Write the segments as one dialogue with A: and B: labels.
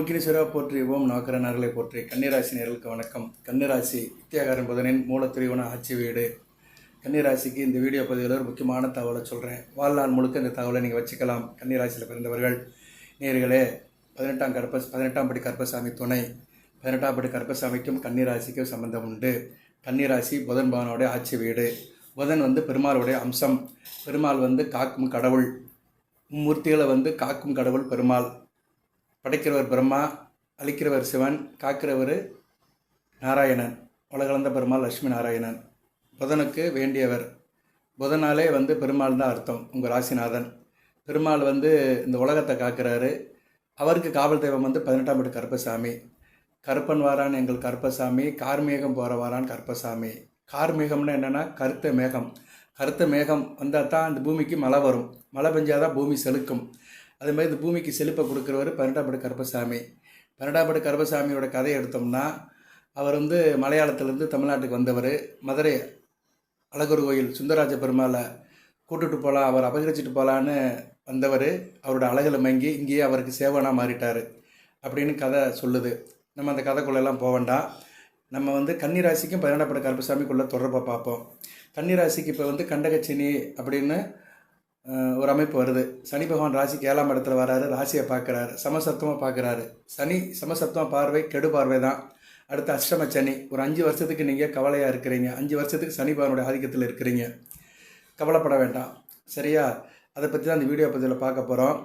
A: ஓம் போற்றி ஓம் நவக்கிரகங்களை போற்றி. கன்னிராசி நேர்களுக்கு வணக்கம். கன்னிராசி வித்தியாகாரன் புதனின் மூலத்திரிவன ஆட்சி வீடு. கன்னிராசிக்கு இந்த வீடியோ பதிவில் ஒரு முக்கியமான தகவலை சொல்கிறேன். வாழ்நாள் முழுக்க இந்த தகவலை நீங்கள் வச்சுக்கலாம். கன்னிராசியில் பிறந்தவர்கள் நேர்களே, 18ஆம் படி கருப்பசாமி துணை, 18ஆம் படி கருப்பசாமிக்கும் கன்னிராசிக்கும் சம்பந்தம் உண்டு. கன்னிராசி புதன் பகவானுடைய ஆட்சி வீடு. புதன் பெருமாளுடைய அம்சம். பெருமாள் காக்கும் கடவுள். மூர்த்திகளை காக்கும் கடவுள் பெருமாள். படைக்கிறவர் பிரம்மா, அழிக்கிறவர் சிவன், காக்கிறவர் நாராயணன். உலகளந்த பெருமாள் லட்சுமி நாராயணன். புதனுக்கு வேண்டியவர். புதனாலே பெருமாள் தான் அர்த்தம். உங்கள் ராசிநாதன் பெருமாள் இந்த உலகத்தை காக்கிறாரு. அவருக்கு காவல் தெய்வம் 18ஆம் படி கருப்பசாமி. கருப்பன் வாரான் எங்கள் கருப்பசாமி, கார்மேகம் போகிற வாரான் கருப்பசாமி. கார்மேகம்னா என்னென்னா கருத்த மேகம். கருத்த மேகம் வந்தால் தான் அந்த பூமிக்கு மழை வரும். மழை பெஞ்சாதான் பூமி செலுக்கும். அதே மாதிரி இந்த பூமிக்கு செழிப்பை கொடுக்குறவர் 18ஆம் படி கருப்பசாமி. 18ஆம் படி கருப்பசாமியோட கதையை எடுத்தோம்னா, அவர் மலையாளத்திலேருந்து தமிழ்நாட்டுக்கு வந்தவர். மதுரை அழகர் கோயில் சுந்தரராஜ பெருமாளை கூட்டுட்டு போகலாம், அவர் அபகரிச்சுட்டு போகலான்னு வந்தவர். அவரோட அழகில் மங்கி இங்கேயே அவருக்கு சேவனாக மாறிட்டார் அப்படின்னு கதை சொல்லுது. நம்ம அந்த கதைக்குள்ளெல்லாம் போக வேண்டாம். நம்ம கன்னிராசிக்கும் 18ஆம் படி கருப்பசாமிக்குள்ளே தொடர்பை பார்ப்போம். கன்னிராசிக்கு இப்போ கண்டகச்சினி அப்படின்னு ஒரு அமைப்பு வருது. சனி பகவான் ராசிக்கு 7ஆம் இடத்துல வராரு. ராசியை பார்க்குறாரு, சமசப்தமாக பார்க்குறாரு. சனி சமசப்தமாக பார்வை கெடு பார்வை தான். அடுத்து அஷ்டம சனி. ஒரு 5 வருஷத்துக்கு நீங்கள் கவலையாக இருக்கிறீங்க. 5 வருஷத்துக்கு சனி பகவானுடைய ஆதிக்கத்தில் இருக்கிறீங்க. கவலைப்பட வேண்டாம், சரியா? அதை பற்றி தான் அந்த வீடியோ பதிவில் பார்க்க போகிறோம்.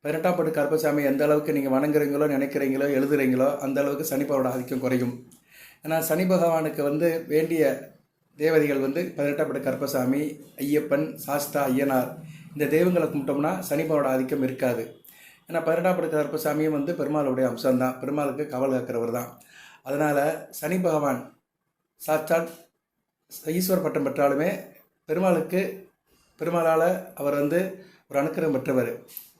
A: 18ஆம் படி கருப்பசாமி எந்த அளவுக்கு நீங்கள் வணங்குறீங்களோ, நினைக்கிறீங்களோ, எழுதுறீங்களோ அந்த அளவுக்கு சனி பகவானோட ஆதிக்கம் குறையும். ஏன்னா சனி பகவானுக்கு வேண்டிய தேவதைகள் 18ஆம் படி கருப்பசாமி, ஐயப்பன், சாஸ்தா, ஐயனார். இந்த தெய்வங்களை கும்பிட்டோம்னா சனிபவனோட ஆதிக்கம் இருக்காது. ஏன்னா 18ஆம் படி கருப்பசாமியும் பெருமாளுடைய அம்சம்தான். பெருமாளுக்கு காவல் காக்கிறவர் தான். அதனால் சனி பகவான் சாட்சாத் ஈஸ்வர பட்டம் பெற்றாலுமே பெருமாளால் அவர் ஒரு அனுக்கிரகம் பெற்றவர்.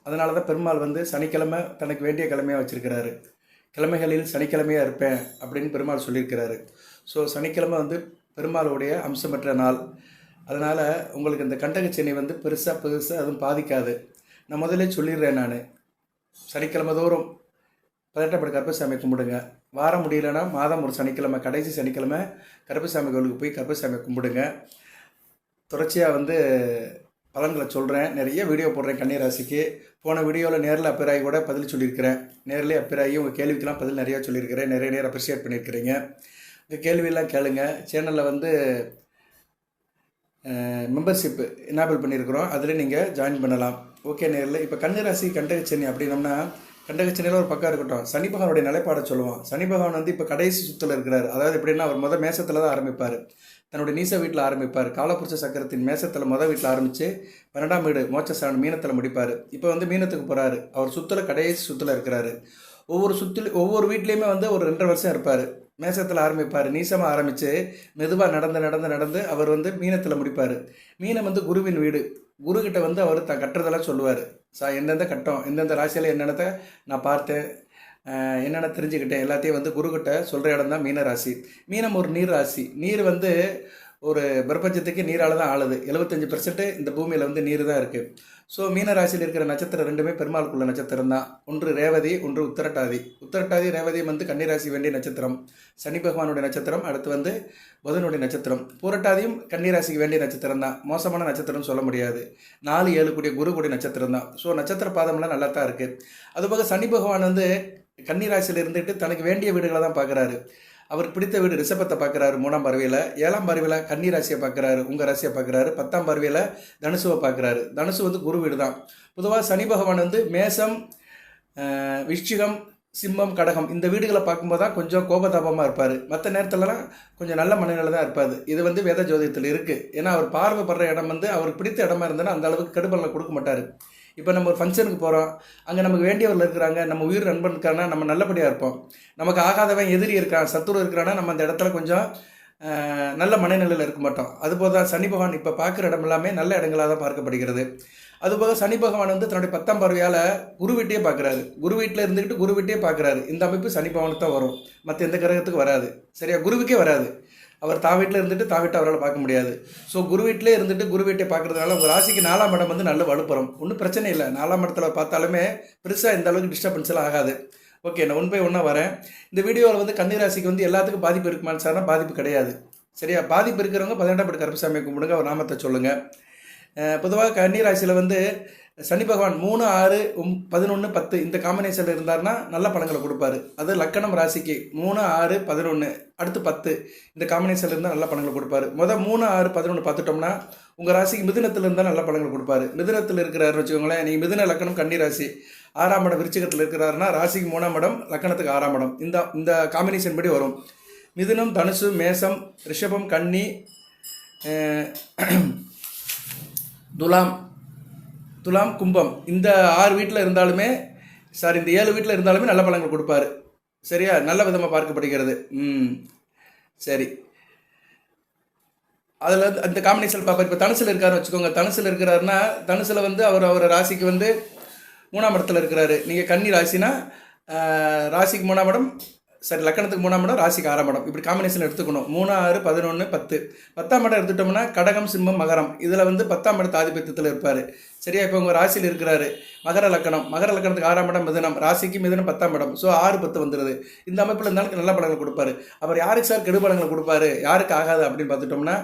A: அதனால தான் பெருமாள் சனிக்கிழமை தனக்கு வேண்டிய கிழமையாக வச்சுருக்கிறாரு. கிழமைகளில் சனிக்கிழமையாக இருப்பேன் அப்படின்னு பெருமாள் சொல்லியிருக்கிறாரு. ஸோ சனிக்கிழமை பெருமாளுடைய அம்சம் பெற்ற நாள். அதனால் உங்களுக்கு இந்த கண்டகச்சனி பெருசாக அதுவும் பாதிக்காது. நான் முதலே சொல்லிடுறேன். நான் சனிக்கிழமை தோறும் 18ஆம் படி கருப்பசாமி கும்பிடுங்க. வாரம் முடியலைன்னா மாதம் ஒரு சனிக்கிழமை, கடைசி சனிக்கிழமை கருப்பசாமி கோவிலுக்கு போய் கருப்பசாமி கும்பிடுங்க. தொடர்ச்சியாக பலன்களை சொல்கிறேன். நிறைய வீடியோ போடுறேன் கன்னிராசிக்கு. போன வீடியோவில் நேரில் அப்பிராயி கூட பதில் சொல்லியிருக்கிறேன். நேரில் அப்பிராயி உங்கள் கேள்விக்கெல்லாம் பதில் நிறையா சொல்லியிருக்கிறேன். நிறைய நேரம் அப்ரிஷியேட் பண்ணியிருக்கிறீங்க. இந்த கேள்வியெல்லாம் கேளுங்க. சேனலில் மெம்பர்ஷிப் எனேபிள் பண்ணியிருக்கிறோம். அதில் நீங்கள் ஜாயின் பண்ணலாம். ஓகே நேரில். இப்போ கன்னிராசி கண்டகச்சனி அப்படின்னோம்னா, கண்டகச்சனியில் ஒரு பக்கம் இருக்கட்டும், சனி பகவானுடைய நிலைப்பாடை சொல்லுவோம். சனி பகவான் இப்போ கடைசி சுற்றில் இருக்கிறார். அதாவது எப்படின்னா, அவர் மேசத்தில் தான் ஆரம்பிப்பார். தன்னுடைய நீச வீட்டில் ஆரம்பிப்பார். காலபுருஷ சக்கரத்தின் மேசத்தில் வீட்டில் ஆரம்பித்து 12ஆம் வீடு மோட்சஸ்தானம் மீனத்தில் முடிப்பார். இப்போ மீனத்துக்கு போகிறாரு. அவர் சுற்றில் கடைசி சுற்றில் இருக்கிறாரு. ஒவ்வொரு வீட்லேயுமே ஒரு 2.5 வருஷம் இருப்பார். மேசத்தில் ஆரம்பிப்பார். நீசமாக ஆரம்பித்து மெதுவாக நடந்து அவர் மீனத்தில் முடிப்பார். மீனம் குருவின் வீடு. குருக்கிட்ட அவர் தான் கட்டுறதெல்லாம் சொல்லுவார். எந்தெந்த கட்டம், எந்தெந்த ராசியில் என்னென்னத்தை நான் பார்த்தேன், என்னென்ன தெரிஞ்சுக்கிட்டேன், எல்லாத்தையும் குருக்கிட்ட சொல்கிற இடம் தான் மீன ராசி. மீனம் ஒரு நீர் ராசி. நீர் ஒரு பிரபஞ்சத்துக்கு நீரால் தான் ஆளுது. 75% இந்த பூமியில் நீர் தான் இருக்குது. ஸோ மீன ராசியில் இருக்கிற நட்சத்திரம் ரெண்டுமே பெருமாளுக்குள்ள நட்சத்திரம் தான். ஒன்று ரேவதி, ஒன்று உத்தரட்டாதி. உத்தரட்டாதி ரேவதியும் கன்னிராசி வேண்டிய நட்சத்திரம். சனி பகவானுடைய நட்சத்திரம். அடுத்து புதனுடைய நட்சத்திரம். பூரட்டாதியும் கன்னிராசிக்கு வேண்டிய நட்சத்திரம் தான். மோசமான நட்சத்திரம்னு சொல்ல முடியாது. 4, 7 கூடிய குரு கூடிய நட்சத்திரம் தான். ஸோ நட்சத்திர பாதம்லாம் நல்லா தான் இருக்குது. அதுபோக சனி பகவான் கன்னிராசியில் இருந்துட்டு தனக்கு வேண்டிய வீடுகளை தான் பார்க்குறாரு. அவருக்கு பிடித்த வீடு ரிஷபத்தை பார்க்குறாரு 3ஆம் பார்வையில். 7ஆம் பார்வையில் கன்னி ராசியை பார்க்குறாரு, உங்கள் ராசியை பார்க்குறாரு. 10ஆம் பார்வையில் தனுசுவை பார்க்குறாரு. தனுசு குரு வீடு தான். பொதுவாக சனி பகவான் மேசம், விருச்சிகம், சிம்மம், கடகம் இந்த வீடுகளை பார்க்கும்போது தான் கொஞ்சம் கோபதாபமாக இருப்பார். மற்ற நேரத்துலலாம் கொஞ்சம் நல்ல மனநிலை தான் இருப்பார். இது வேத ஜோதிடத்தில் இருக்குது. ஏன்னா அவர் பார்வைப்படுற இடம் அவருக்கு பிடித்த இடமா இருந்ததுன்னா அந்த அளவுக்கு கெடுபலனை கொடுக்க மாட்டார். இப்போ நம்ம ஒரு ஃபங்க்ஷனுக்கு போகிறோம், அங்கே நமக்கு வேண்டியவர்கள் இருக்கிறாங்க, நம்ம உயிர் நண்பன் இருக்கானா நம்ம நல்லபடியாக இருப்போம். நமக்கு ஆகாதவன் எதிரி இருக்கான், சத்துரு இருக்கிறான்னா நம்ம அந்த இடத்துல கொஞ்சம் நல்ல மனநிலையில் இருக்க மாட்டோம். அதுபோல் தான் சனி பகவான் இப்போ பார்க்குற இடம் எல்லாமே நல்ல இடங்களாக தான் பார்க்கப்படுகிறது. அதுபோக சனி பகவான் தன்னுடைய 10ஆம் பார்வையால் குரு வீட்டையே பார்க்குறாரு. குரு வீட்டில் இருந்துக்கிட்டு குரு வீட்டையே பார்க்குறாரு. இந்த அமைப்பு சனி பகவானுக்கு தான் வரும், மற்ற எந்த கிரகத்துக்கு வராது. சரியா? குருவுக்கே வராது. அவர் தான் வீட்டில் இருந்துட்டு தான் வீட்டை அவரால் பார்க்க முடியாது. ஸோ குரு வீட்டிலே இருந்துட்டு குரு வீட்டை பார்க்குறதுனால உங்கள் ராசிக்கு 4ஆம் இடம் நல்ல வலுப்புறம். ஒன்றும் பிரச்சனை இல்லை. 4ஆம் இடத்துல பார்த்தாலுமே பெருசாக இந்த அளவுக்கு டிஸ்டர்பன்ஸ் எல்லாம் ஆகாது. ஓகே, நான் ஒன் பை ஒன்னாக வரேன். இந்த வீடியோவில் வந்து கன்னிராசிக்கு வந்து எல்லாத்துக்கும் பாதிப்பு இருக்குமான்னு சார்னா பாதிப்பு கிடையாது. சரியா? பாதிப்பு இருக்கிறவங்க 18ஆம் படி கருப்பசாமியை கும்பிடுங்க, அவர் நாமத்தை சொல்லுங்கள். பொதுவாக கன்னிராசியில் வந்து சனி பகவான் 3, 6, 11, 10 இந்த காம்பினேஷனில் இருந்தார்னா நல்ல பலன்களை கொடுப்பாரு. அது லக்கணம் ராசிக்கு 3, 6, 11 அடுத்து 10 இந்த காம்பினேஷனில் இருந்தால் நல்ல பலன்களை கொடுப்பாரு. 3, 6, 11 பார்த்துட்டோம்னா உங்கள் ராசிக்கு மிதுனத்தில் இருந்தால் நல்ல பலன்களை கொடுப்பாரு. மிதுனத்தில் இருக்கிறாருன்னு வச்சுக்கோங்களேன். நீங்கள் மிதுன லக்கணம் கன்னி ராசி, 6ஆம் இடம் விருச்சிகத்தில் இருக்கிறாருன்னா ராசிக்கு 3ஆம் இடம், லக்கணத்துக்கு 6ஆம் இடம். இந்த காம்பினேஷன் படி வரும். மிதுனம், தனுசு, மேசம், ரிஷபம், கன்னி, துலாம், கும்பம் இந்த 6 வீட்டில் இருந்தாலுமே இந்த 7 வீட்டில் இருந்தாலுமே நல்ல பலன்கள் கொடுப்பாரு. சரியா? நல்ல விதமாக பார்க்கப்படுகிறது. சரி, அதில் அந்த காம்பினேஷன் பார்ப்பார். இப்போ தனுசில் இருக்காருன்னு வச்சுக்கோங்க. தனுசில் இருக்கிறாருன்னா தனுசில் வந்து அவர் ராசிக்கு வந்து 3ஆம் இடத்துல இருக்கிறாரு. நீங்கள் கன்னி ராசினா ராசிக்கு 3ஆம் இடம், லக்கணத்துக்கு 3ஆம் இடம், ராசிக்கு 6ஆம் இடம். இப்படி காம்பினேஷன் எடுத்துக்கணும். 3, 6, 11, 10. 10ஆம் இடம் எடுத்துட்டோம்னா கடகம், சிம்மம், மகரம். இதில் வந்து 10ஆம் இடத்து ஆதிபத்தியத்தில் இருப்பார். சரியா? இப்போ உங்கள் ராசியில் இருக்கிறாரு. மகர லக்கணத்துக்கு 6ஆம் இடம் மிதுனம், ராசிக்கு மிதுனம் 10ஆம் இடம். ஸோ 6, 10 வந்துடுது. இந்த அமைப்பில் இருந்தாலும் நல்ல பலன்கள் கொடுப்பாரு. அப்புறம் யாருக்கு சார் கெடு பலன்கள் கொடுப்பாரு, யாருக்கு ஆகாது அப்படின்னு பார்த்துட்டோம்னா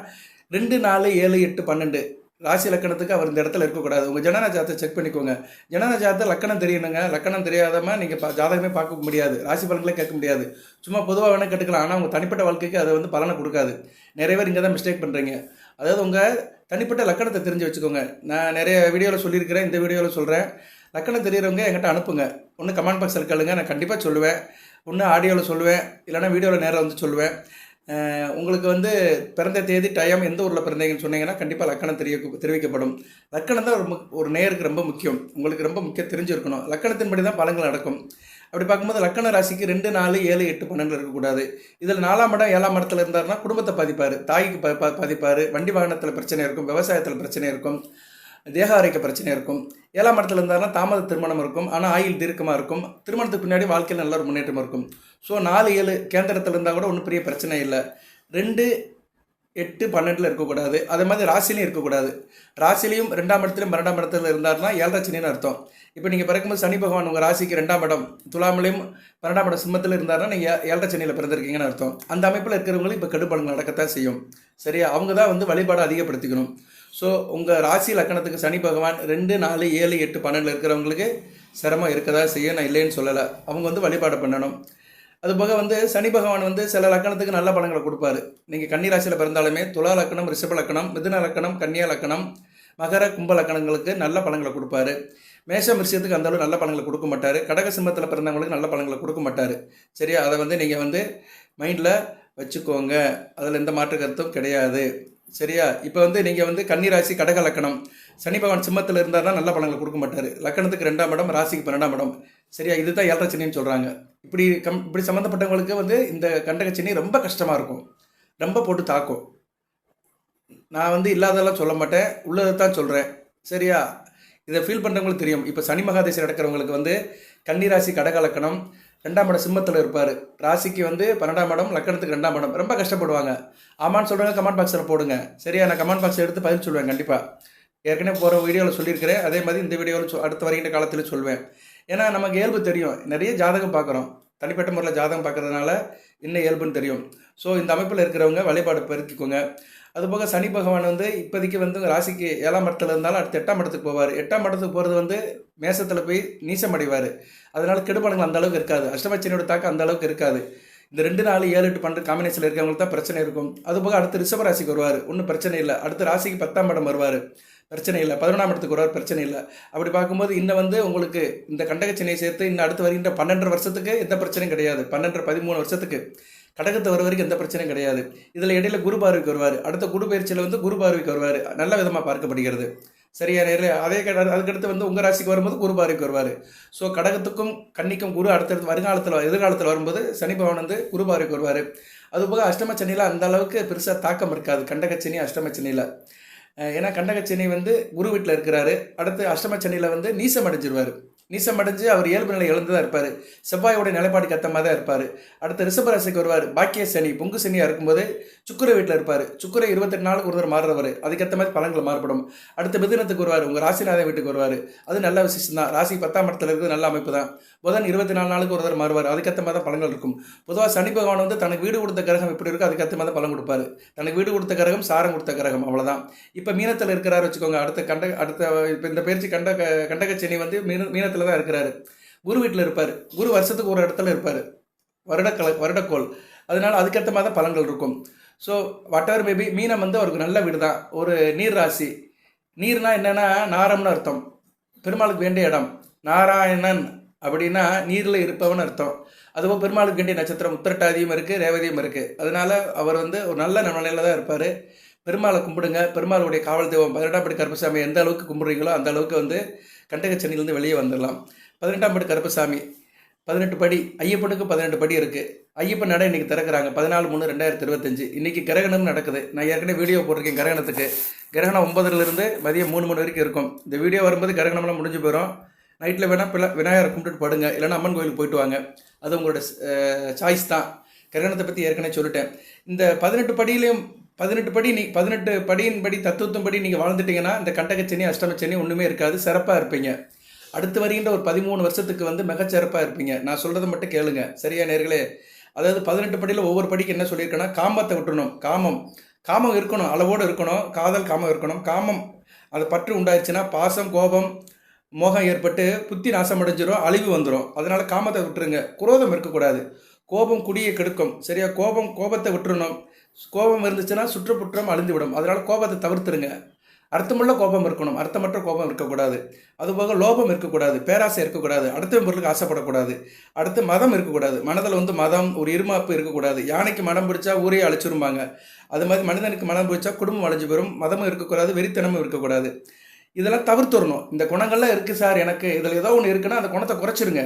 A: 2, 4, 7, 8, 12 ராசி லக்கணத்துக்கு அவர் இந்த இடத்துல இருக்கக்கூடாது. உங்கள் ஜனன ஜாதத்தை செக் பண்ணிக்கோங்க. ஜனன ஜாதத்தை லக்கணம் தெரியணுங்க. லக்கணம் தெரியாதமா நீங்கள் ஜாதகமே பார்க்க முடியாது, ராசி பலன்களே கேட்க முடியாது. சும்மா பொதுவாக வேணால் கேட்டுக்கலாம். ஆனால் உங்கள் தனிப்பட்ட வாழ்க்கைக்கு அதை வந்து பலனை கொடுக்காது. நிறைய பேர் இங்கே தான் மிஸ்டேக் பண்ணுறீங்க. அதாவது உங்கள் தனிப்பட்ட லக்கணத்தை தெரிஞ்சு வச்சுக்கோங்க. நான் நிறைய வீடியோவில் சொல்லியிருக்கிறேன், இந்த வீடியோவில் சொல்கிறேன். லக்கணம் தெரிகிறவங்க என்கிட்ட அனுப்புங்க. ஒன்று கமெண்ட் பாக்ஸில் கேளுங்க, நான் கண்டிப்பாக சொல்லுவேன். ஒன்று ஆடியோவில் சொல்லுவேன், இல்லைனா வீடியோவில் நேராக வந்து சொல்லுவேன். உங்களுக்கு வந்து பிறந்த தேதி, டைம், எந்த ஊரில் பிறந்தீங்கன்னு சொன்னீங்கன்னா கண்டிப்பாக லக்கணம் தெரிவிக்கப்படும். லக்கணம் தான் ஒரு நேருக்கு ரொம்ப முக்கியம். உங்களுக்கு ரொம்ப முக்கியம் தெரிஞ்சிருக்கணும். லக்கணத்தின்படி தான் பலன்கள் நடக்கும். அப்படி பார்க்கும்போது லக்கண ராசிக்கு 2, 4, 7, 8, 12 இருக்கக்கூடாது. இதில் 4ஆம் இடம், 7ஆம் இடத்துல இருந்தாருன்னா குடும்பத்தை பாதிப்பார், தாய்க்கு பாதிப்பார், வண்டி வாகனத்தில் பிரச்சனை இருக்கும், விவசாயத்தில் பிரச்சனை இருக்கும், தேக ஆரோக்கிய பிரச்சனை இருக்கும். 7ஆம் இடத்துல இருந்தாருன்னா தாமத திருமணம் இருக்கும், ஆனால் ஆயுள் தீர்க்கமாக இருக்கும். திருமணத்துக்கு பின்னாடி வாழ்க்கையில் நல்ல ஒரு முன்னேற்றம் இருக்கும். ஸோ 4, 7 கேந்திரத்தில் இருந்தால் கூட ஒன்றும் பெரிய பிரச்சனை இல்லை. 2, 8, 12 இருக்கக்கூடாது. அதே மாதிரி ராசிலையும் இருக்கக்கூடாது. ராசிலையும் 2ஆம் இடத்துலையும் 12ஆம் இடத்துல இருந்தாருன்னா 7 சனின்னு அர்த்தம். இப்போ நீங்கள் பிறக்கும்போது சனி பகவான் உங்கள் ராசிக்கு 2ஆம் இடம் துலாமிலையும் 12ஆம் இடம் சிம்மத்தில் இருந்தாருன்னா நீங்கள் 7 சனியில் பிறந்திருக்கீங்கன்னு அர்த்தம். அந்த அமைப்பில் இருக்கிறவங்களுக்கு இப்போ கெடுபலன்கள் நடக்கத்தான் செய்யும். சரியா? அவங்க தான் வந்து வழிபாடு அதிகப்படுத்திக்கணும். ஸோ உங்கள் ராசி லக்கணத்துக்கு சனி பகவான் 2, 4, 7, 8, 12 இருக்கிறவங்களுக்கு சிரமம் இருக்கதா செய்ய நான் இல்லைன்னு சொல்லலை. அவங்க வந்து வழிபாடு பண்ணணும். அதுபோக வந்து சனி பகவான் வந்து சில லக்கணத்துக்கு நல்ல பலன்களை கொடுப்பாரு. நீங்கள் கன்னி ராசியில் பிறந்தாலுமே துலா லக்கணம், ரிஷப லக்கணம், மிதுன லக்கணம், கன்னியா லக்கணம், மகர, கும்ப லக்கணங்களுக்கு நல்ல பலன்களை கொடுப்பாரு. மேஷம் விஷயத்துக்கு அந்தளவு நல்ல பலன்களை கொடுக்க மாட்டார். கடக சிம்மத்தில் பிறந்தவங்களுக்கு நல்ல பலன்களை கொடுக்க மாட்டார். சரியா? அதை வந்து நீங்கள் வந்து மைண்டில் வச்சுக்கோங்க. அதில் எந்த மாற்று கருத்தும் கிடையாது. சரியா? இப்போ வந்து நீங்கள் வந்து கன்னிராசி, கடக லக்கணம், சனி பகவான் சிம்மத்தில் இருந்தார்னா நல்ல பலன்களை கொடுக்க மாட்டார். லக்கணத்துக்கு 2ஆம் இடம், ராசிக்கு 12ஆம் இடம். சரியா? இதுதான் 7 சனின்னு சொல்கிறாங்க. இப்படி சம்மந்தப்பட்டவங்களுக்கு வந்து இந்த கண்டக சனி ரொம்ப கஷ்டமாக இருக்கும், ரொம்ப போட்டு தாக்கும். நான் வந்து இல்லாதெல்லாம் சொல்ல மாட்டேன், உள்ளதை தான் சொல்கிறேன். சரியா? இதை ஃபீல் பண்ணுறவங்களுக்கு தெரியும். இப்போ சனி மகாதேசி நடக்கிறவங்களுக்கு வந்து கன்னிராசி, கடக லக்கணம், 2ஆம் இடம் சிம்மத்தில் இருப்பார், ராசிக்கு வந்து 12ஆம் இடம், லக்கணத்துக்கு 2ஆம் இடம். ரொம்ப கஷ்டப்படுவாங்க. ஆமான்னு சொல்கிறவங்க கமெண்ட் பாக்ஸில் போடுங்க. சரியா? நான் கமெண்ட் பாக்ஸில் எடுத்து பதில் சொல்லுவேன் கண்டிப்பாக. ஏற்கனவே போகிற வீடியோவில் சொல்லியிருக்கிறேன், அதே மாதிரி இந்த வீடியோவில் அடுத்து வருகின்ற காலத்தில் சொல்வேன். ஏன்னா நமக்கு இயல்பு தெரியும். நிறைய ஜாதகம் பார்க்குறோம், தனிப்பட்ட முறையில் ஜாதகம் பார்க்குறதுனால என்ன இயல்புன்னு தெரியும். ஸோ இந்த அமைப்பில் இருக்கிறவங்க வழிபாடு பெருக்கிக்கோங்க. அதுபோக சனி பகவான் வந்து இப்போதைக்கு வந்து ராசிக்கு 7ஆம் இடத்துல இருந்தாலும் அடுத்து 8ஆம் இடத்துக்கு போவார். 8ஆம் இடத்துக்கு போகிறது வந்து மேசத்தில் போய் நீசம் அடைவார். அதனால் கெடுபலங்கள் அந்த அளவுக்கு இருக்காது. அஷ்டமச்சனியோட தாக்கம் அந்த அளவுக்கு இருக்காது. இந்த 2, 4, 7, 8, 12 காம்பினேஷனில் இருக்கிறவங்களுக்கு தான் பிரச்சனை இருக்கும். அதுபோக அடுத்து ரிஷப ராசிக்கு வருவார், ஒன்றும் பிரச்சனை இல்லை. அடுத்து ராசிக்கு 10ஆம் இடம் வருவார், பிரச்சனை இல்லை. 11ஆம் இடத்துக்கு வருவார், பிரச்சனை இல்லை. அப்படி பார்க்கும்போது இன்னும் வந்து உங்களுக்கு இந்த கண்டகச்சனையை சேர்த்து இன்னும் அடுத்து வருகின்ற 12 வருஷத்துக்கு எந்த பிரச்சனையும் கிடையாது. 12, 13 வருஷத்துக்கு கடகத்தை வர வரைக்கும் எந்த பிரச்சனையும் கிடையாது. இதில் இடையில குரு பார்வைக்கு வருவார். அடுத்த குரு பயிற்சியில் வந்து குரு பார்வைக்கு வருவார், நல்ல விதமாக பார்க்கப்படுகிறது. சரியா? நேரில் அதுக்கடுத்து வந்து உங்கள் ராசிக்கு வரும்போது குரு பார்வைக்கு வருவார். ஸோ கடகத்துக்கும் கன்னிக்கும் குரு அடுத்தடுத்து எதிர்காலத்தில் வரும்போது சனி பகவான் வந்து குரு பார்வைக்கு வருவார். அதுபோக அஷ்டமச்சனியில் அந்த அளவுக்கு பெருசாக தாக்கம் இருக்காது கண்டகச்சனி, அஷ்டமச்சனியில். ஏன்னா கண்டகச்சனி வந்து குரு வீட்டில் இருக்கிறாரு. அடுத்து அஷ்டமச்சனியில் வந்து நீசம் அடைஞ்சிருவார். நீசம் அடைஞ்சு அவர் இயல்பு நிலை இழந்துதான் இருப்பார். செவ்வாயோட நிலைப்பாடுக்கு ஏற்ற மாதிரி தான் இருப்பார். அடுத்து ரிஷபராசிக்கு வருவார். பாக்கிய சனி பொங்கு சனியாக இருக்கும்போது சுக்கிர வீட்டில் இருப்பார். சுக்கிர 28 நாளுக்கு ஒரு தடவை மாறுறவர், அதுக்கேற்ற மாதிரி பலன்கள் மாறுபடும். அடுத்து மிதுனத்துக்கு வருவார், உங்கள் ராசிநாதன் வீட்டுக்கு வருவார். அது நல்ல விசேஷம் தான். ராசி 10ஆம் இடத்துல இருக்குது, நல்ல அமைப்பு தான். புதன் 24 நாளுக்கு ஒரு தடவை மாறுவார், அதுக்கேற்ற மாதிரி தான் பலன்கள் இருக்கும். பொதுவாக சனி பகவான் வந்து தனக்கு வீடு கொடுத்த கிரகம் எப்படி இருக்கோ அதுக்கேற்ற மாதிரி தான் பலன் கொடுப்பாரு. தனக்கு வீடு கொடுத்த கிரகம் சாரம் கொடுத்த கிரகம், அவ்வளோதான். இப்போ மீனத்தில் இருக்கிறாரு வச்சுக்கோங்க. அடுத்த இப்போ இந்த பயிற்சி கண்டக சனி வந்து மீனத்தில் தான் இருக்கிறாரு. குரு வீட்டில் இருப்பார். குரு வருஷத்துக்கு ஒரு இடத்துல இருப்பார், வருடக்கோள். அதனால அதுக்கேற்ற மாதிரி தான் பலன்கள் இருக்கும். ஸோ வாட் எவர் மேபி, மீனம் வந்து அவருக்கு நல்ல வீடு தான். ஒரு நீர் ராசி. நீர்னா என்னென்னா நாரம்னு அர்த்தம். பெருமாளுக்கு வேண்டிய இடம். நாராயணன் அப்படின்னா நீரில் இருப்பவன் அர்த்தம். அதுபோல் பெருமாளுக்கு வேண்டிய நட்சத்திரம் உத்திரட்டாதியும் இருக்குது, ரேவதியும் இருக்குது. அதனால அவர் வந்து ஒரு நல்ல நிலையில் தான் இருப்பார். பெருமாளை கும்பிடுங்க. பெருமாளுடைய காவல் தெய்வம் 18ஆம் படி கருப்பசாமி எந்த அளவுக்கு கும்பிடுறீங்களோ அந்த அளவுக்கு வந்து கண்டகச்சனிலேருந்து வெளியே வந்துடலாம். 18ஆம் படி கருப்பசாமி 18 படி, ஐயப்பனுக்கு 18 படி இருக்குது. ஐயப்பன் நடை இன்றைக்கி திறக்கிறாங்க 14/3/2025. இன்றைக்கி கிரகணம் நடக்குது. நான் ஏற்கனவே வீடியோ போட்டிருக்கேன் கிரகணத்துக்கு. கிரகணம் 9லிருந்து மதியம் 3 மணி வரைக்கும் இருக்கும். இந்த வீடியோ வரும்போது கிரகணம்லாம் முடிஞ்சு போயிடும். நைட்டில் வேணால் விநாயகரை கும்பிட்டுட்டு படுங்க, இல்லைன்னா அம்மன் கோயிலுக்கு போயிட்டு வாங்க. அது உங்களோட சாய்ஸ் தான். கிரகணத்தை பற்றி ஏற்கனவே சொல்லிட்டேன். இந்த 18 படியிலையும் 18 படியின்படி தத்துவத்தின்படி நீங்கள் வாழ்ந்துட்டீங்கன்னா இந்த கண்டகச்சனி அஷ்டமச்சனி ஒன்றுமே இருக்காது, சிறப்பாக இருப்பீங்க. அடுத்து வருகின்ற ஒரு 13 வருஷத்துக்கு வந்து மிகச்சிறப்பாக இருப்பீங்க. நான் சொல்கிறத மட்டும் கேளுங்க, சரியா நேர்களே? அதாவது 18 படியில் ஒவ்வொரு படிக்கு என்ன சொல்லியிருக்கேன்னா, காமத்தை விட்டுறணும். காமம் இருக்கணும், அளவோடு இருக்கணும். காதல் காமம் இருக்கணும். காமம் அது பற்று உண்டாயிடுச்சுன்னா பாசம் கோபம் மோகம் ஏற்பட்டு புத்தி நாசம் அடைஞ்சிரும், அழிவு வந்துடும். அதனால காமத்தை விட்டுருங்க. குரோதம் இருக்கக்கூடாது. கோபம் குடியை கெடுக்கும், சரியா? கோபத்தை விட்டுறணும். கோபம் இருந்துச்சுன்னா சுற்றுப்புறம் அழிந்து விடும். அதனால கோபத்தை தவிர்த்துருங்க. அர்த்தமுள்ள கோபம் இருக்கணும், அர்த்தமற்ற கோபம் இருக்கக்கூடாது. அதுபோக லோபம் இருக்கக்கூடாது, பேராசை இருக்கக்கூடாது, அடுத்த பொருளுக்கு ஆசைப்படக்கூடாது. அடுத்து மதம் இருக்கக்கூடாது. மனதில் வந்து மதம் ஒரு இருமாப்பு இருக்கக்கூடாது. யானைக்கு மனம் பிடிச்சா ஊரே அழிச்சிருப்பாங்க. அது மாதிரி மனிதனுக்கு மனம் பிடிச்சா குடும்பம் அழிஞ்சு பெறும். மதமும் இருக்கக்கூடாது, வெறித்தனமும் இருக்கக்கூடாது. இதெல்லாம் தவிர்த்துடணும். இந்த குணங்கள்லாம் இருக்குது சார் எனக்கு, இதில் ஏதோ ஒன்று இருக்குன்னா அந்த குணத்தை குறைச்சிருங்க.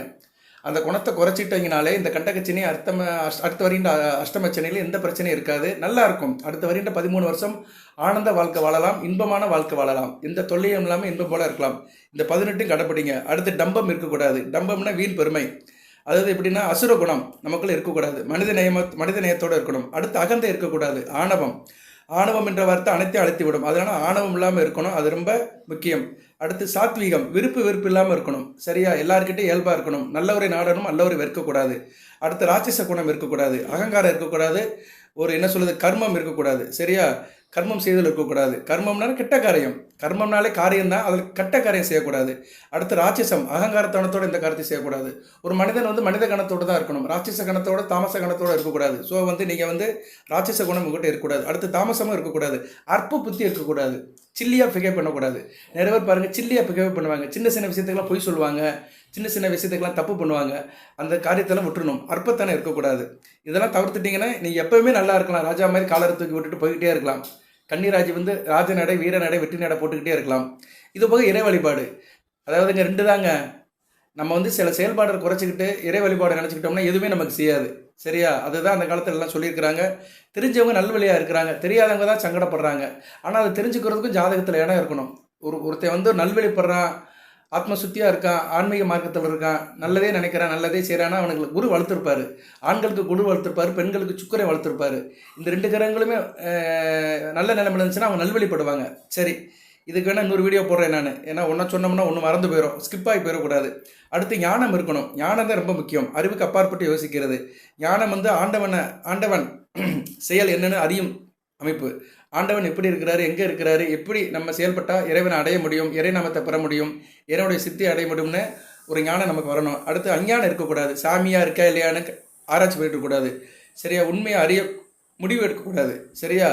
A: அந்த குணத்தை குறைச்சிட்டிங்கனாலே இந்த கண்டகச்சனி அடுத்த வருகின்ற அஷ்டமச்சனியில் எந்த பிரச்சனையும் இருக்காது, நல்லா இருக்கும். அடுத்த வருகின்ற 13 வருஷம் ஆனந்த வாழ்க்கை வாழலாம், இன்பமான வாழ்க்கை வாழலாம். எந்த தொல்லையும் இல்லாமல் இன்பம் போல இருக்கலாம். இந்த 18 கடைப்பிடிங்க. அடுத்து டம்பம் இருக்கக்கூடாது. டம்பம்னா வீண் பெருமை. அதாவது எப்படின்னா அசுர குணம் நமக்குள்ள இருக்கக்கூடாது. மனித நேயத்தோடு இருக்கணும். அடுத்து அகந்தை இருக்கக்கூடாது. ஆணவம் என்ற வார்த்தை அனைத்தையும் அழைத்துவிடும். அதனால் ஆணவம் இல்லாமல் இருக்கணும், அது ரொம்ப முக்கியம். அடுத்து சாத்வீகம், வெறுப்பு இல்லாமல் இருக்கணும், சரியா? எல்லாருக்கிட்டையும் இயல்பாக இருக்கணும். நல்லவரை நாடணும், நல்லவரை வெறுக்கக்கூடாது. அடுத்து ராட்சச குணம் இருக்கக்கூடாது, அகங்காரம் இருக்கக்கூடாது, ஒரு என்ன சொல்லுது கர்மம் இருக்கக்கூடாது, சரியா? கர்மம் செய்தல் இருக்கக்கூடாது. கர்மம்னால கெட்ட காரியம், கர்மம்னாலே காரியம் தான், அதில் கெட்ட காரியம் செய்யக்கூடாது. அடுத்து ராட்சசம், அகங்காரத்தனத்தோடு இந்த காரியத்தை செய்யக்கூடாது. ஒரு மனிதன் வந்து மனித கணத்தோடு தான் இருக்கணும், ராட்சச கணத்தோட தாமச கணத்தோடு இருக்கக்கூடாது. ஸோ வந்து நீங்கள் வந்து ராட்சச குணம் உங்கள்கிட்ட இருக்கக்கூடாது. அடுத்து தாமசமும் இருக்கக்கூடாது. அற்ப புத்தி இருக்கக்கூடாது. சில்லியாக பிகேவ் பண்ணக்கூடாது. நிறைய பேர் பாருங்கள் சில்லியாக பிகேவ் பண்ணுவாங்க. சின்ன விஷயத்துக்கெல்லாம் பொய் சொல்லுவாங்க, சின்ன விஷயத்துக்கெல்லாம் தப்பு பண்ணுவாங்க. அந்த காரியத்தெல்லாம் விட்டுறணும். அற்பத்தனம் இருக்கக்கூடாது. இதெல்லாம் தவிர்த்துட்டிங்கன்னா நீங்கள் எப்போவுமே நல்லா இருக்கலாம். ராஜா மாதிரி காலரை தூக்கி விட்டுட்டு போய்கிட்டே இருக்கலாம். கன்னிராஜி வந்து ராஜ நடை வீர நடை வெற்றி நடை போட்டுக்கிட்டே இருக்கலாம். இது போக இறை வழிபாடு, அதாவது இங்கே 2 தாங்க. நம்ம வந்து சில செயல்பாடுகளை குறைச்சிக்கிட்டு இறை வழிபாடு நினச்சிக்கிட்டோம்னா எதுவுமே நமக்கு செய்யாது, சரியா? அதுதான் அந்த காலத்தில் எல்லாம் சொல்லியிருக்கிறாங்க. தெரிஞ்சவங்க நல்வழியாக இருக்கிறாங்க, தெரியாதவங்க தான் சங்கடப்படுறாங்க. ஆனால் அதை தெரிஞ்சுக்கிறதுக்கும் ஜாதகத்தில் இடம் இருக்கணும். ஒருத்தன் வந்து நல்வழிப்படுறான், ஆத்ம சுத்தியாக இருக்கான், ஆன்மீக மார்க்கத்தில் இருக்கான், நல்லதே நினைக்கிறான், நல்லதே செய்கிறான்னா அவனுக்கு குரு வளர்த்துருப்பார். ஆண்களுக்கு குரு வளர்த்துருப்பார், பெண்களுக்கு சுக்கரை வளர்த்துருப்பார். இந்த 2 கிரகங்களுமே நல்ல நிலைமையில் இருந்துச்சுன்னா அவங்க நல்வழிப்படுவாங்க. சரி, இதுக்கு வேணால் இன்னொரு வீடியோ போடுறேன் நான். ஏன்னா ஒன்றை சொன்னோம்னா ஒன்று மறந்து போயிடும், ஸ்கிப் ஆகி போயிடக்கூடாது. அடுத்து ஞானம் இருக்கணும். ஞானம் தான் ரொம்ப முக்கியம். அறிவுக்கு அப்பாற்பட்டு யோசிக்கிறது. ஞானம் வந்து ஆண்டவன் செயல் என்னென்னு அறியும் அமைப்பு. ஆண்டவன் எப்படி இருக்கிறாரு, எங்கே இருக்கிறாரு, எப்படி நம்ம செயல்பட்டால் இறைவனை அடைய முடியும், இறைநாமத்தை பெற முடியும், இறைவனுடைய சித்தியை அடைய முடியும்னு ஒரு ஞானம் நமக்கு வரணும். அடுத்து அஞ்ஞானம் இருக்கக்கூடாது. சாமியாக இருக்கா இல்லையான்னு ஆராய்ச்சி பண்ணிட்டு இருக்கக்கூடாது, சரியா? உண்மையை அறிய முடிவு எடுக்கக்கூடாது, சரியா?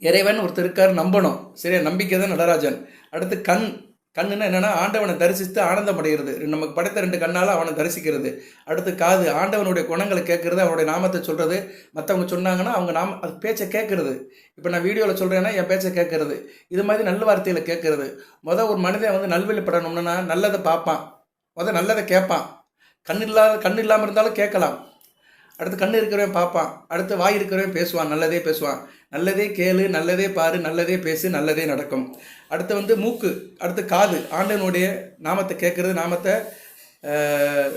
A: இறைவன் ஒருத்தர் இருக்கார் நம்பணும், சரியா? நம்பிக்கை தான் நடராஜன். அடுத்து கண்ணுன்னா என்னென்னா ஆண்டவனை தரிசித்து ஆனந்தம் அடைகிறது. நமக்கு படைத்த 2 கண்ணால் அவனை தரிசிக்கிறது. அடுத்து காது, ஆண்டவனுடைய குணங்களை கேட்கறது, அவனுடைய நாமத்தை சொல்கிறது. மற்றவங்க சொன்னாங்கன்னா அவங்க அது பேச்சை கேட்கறது. இப்போ நான் வீடியோவில் சொல்கிறேன்னா என் பேச்சை கேட்கறது. இது மாதிரி நல்ல வார்த்தையில் கேட்கறது. ஒரு மனிதன் வந்து நல்வழிப்படணும்னா நல்லதை பார்ப்பான், நல்லதை கேட்பான். கண் இல்லாமல் இருந்தாலும் கேட்கலாம். அடுத்து கண் இருக்கிறவன் பார்ப்பான். அடுத்து வாய் இருக்கிறவன் பேசுவான், நல்லதே பேசுவான். நல்லதே கேளு, நல்லதே பாரு, நல்லதே பேசு, நல்லதே நடக்கும். அடுத்து வந்து மூக்கு, அடுத்து காது, ஆண்டவனுடைய நாமத்தை கேட்கறது,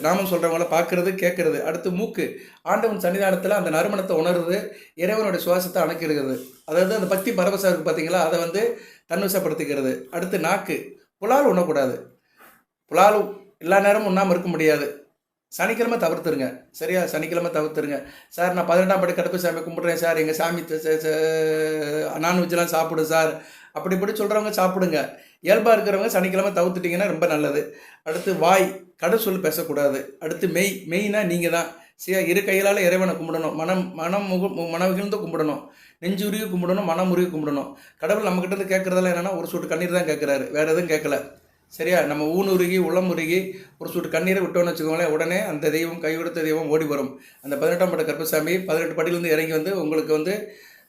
A: நாமம் சொல்கிறவங்கள பார்க்கறது கேட்கறது. அடுத்து மூக்கு, ஆண்டவன் சன்னிதானத்தில் அந்த நறுமணத்தை உணர்றது, இறைவனுடைய சுவாசத்தை அணைக்கிறது. அதாவது அந்த பக்தி பரவசம் இருக்குது பார்த்தீங்களா, அதை வந்து தன்வசப்படுத்திக்கிறது. அடுத்து நாக்கு, புலால் உண்ணக்கூடாது. புலால் எல்லா நேரமும் உண்ணாமல் இருக்க முடியாது. சனிக்கிழமை தவிர்த்துருங்க. சரியா? சனிக்கிழமை தவிர்த்துருங்க. சார் நான் 18ஆம் படி கருப்பசாமி கும்பிட்றேன் சார், எங்கள் சாமி நான்வெஜ்லாம் சாப்பிடும் சார், அப்படி இப்படி சொல்கிறவங்க சாப்பிடுங்க. இயல்பாக இருக்கிறவங்க சனிக்கிழமை தவிர்த்துட்டிங்கன்னா ரொம்ப நல்லது. அடுத்து வாய், கடை சொல் பேசக்கூடாது. அடுத்து மெய்னா நீங்கள் தான். சரியா? இரு கையிலால் இறைவனை கும்பிடணும். மனமுகிழ்ந்து கும்பிடணும், நெஞ்சுருகி கும்பிடணும், மனமுருகி கும்பிடணும். கடவுள் நம்மக்கிட்ட கேட்குறதெல்லாம் என்னென்னா ஒரு சொட்டு கண்ணீர் தான் கேட்குறாரு, வேறு எதுவும் கேட்கல. சரியா? நம்ம ஊனுருகி உளமுருகி ஒரு சொட்டு கண்ணீரை விட்டோன்னு வச்சுக்கோங்களேன், உடனே அந்த தெய்வம், கைவிடுத்த தெய்வம் ஓடி வரும். அந்த 18ஆம் படி கருப்பசாமி 18 படியிலேருந்து இறங்கி வந்து உங்களுக்கு வந்து